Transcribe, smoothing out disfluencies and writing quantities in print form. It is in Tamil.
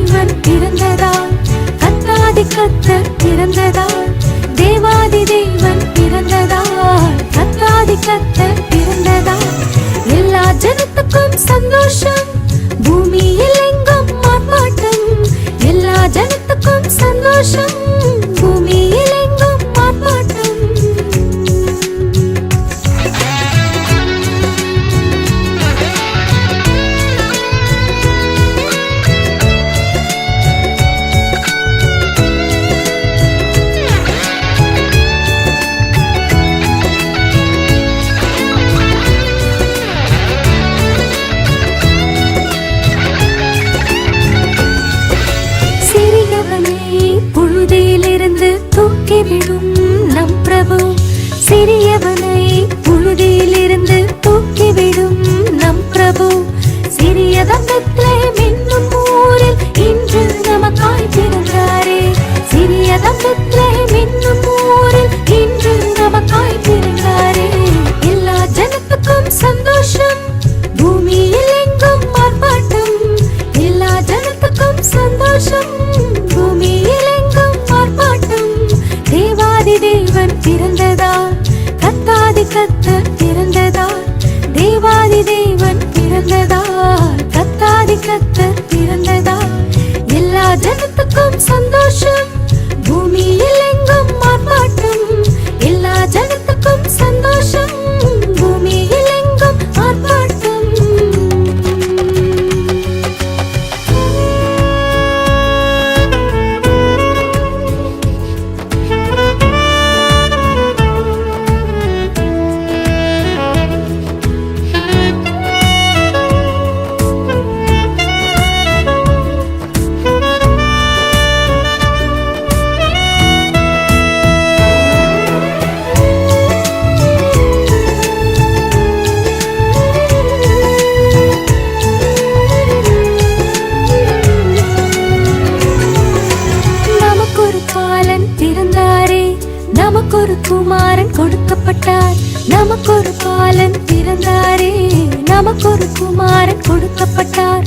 தேவன் பிறந்ததால், கத்தாதி கத்தர் பிறந்ததால், தேவாதி தேவன் பிறந்ததால், கத்தாதி கத்தர் பிறந்ததால், எல்லா ஜனத்துக்கும் சந்தோஷம், பூமியில் எங்கும் ஆர்ப்பாட்டம். எல்லா ஜனத்துக்கும் சந்தோஷம், பூமியில் எங்கும் ஆர்ப்பாட்டம். புழுதியிலிருந்து தூக்கிவிடும் நம் பிரபு, சிறியவனை புழுதியிலிருந்து தூக்கிவிடும் நம் பிரபு. சிறியதம் பெத்லெஹேம் என்னும் ஊரில் இன்று நமக்காய் பிறந்தாரே. சிறியதம் பெத்லெஹேம் என்னும் ஊரில் இன்று நமக்காய் பிறந்தாரே. எல்லா ஜனத்துக்கும் சந்தோஷம், பூமியில் எங்கும் ஆர்ப்பாட்டம். எல்லா ஜனத்துக்கும் சந்தோஷம், பூமியில் எங்கும் ஆர்ப்பாட்டம். தேவாதி தேவன் பிறந்ததால், கத்தாதி கத்தர் பிறந்ததால், தேவாதி தேவன் பிறந்ததால், கத்தாதி கத்தர் பிறந்ததால், எல்லா ஜனத்துக்கும் சந்தோஷம், பூமியில் எங்கும் ஆர்ப்பாட்டம். எல்லா ஜனத்துக்கும் சந்தோஷம், பூமியில் எங்கும் ஆர்ப்பாட்டம். நமக்கொரு குமாரன் கொடுக்கப்பட்டார், நமக்கொரு பாலன் பிறந்தாரே. நமக்கொரு குமாரன் கொடுக்கப்பட்டார்,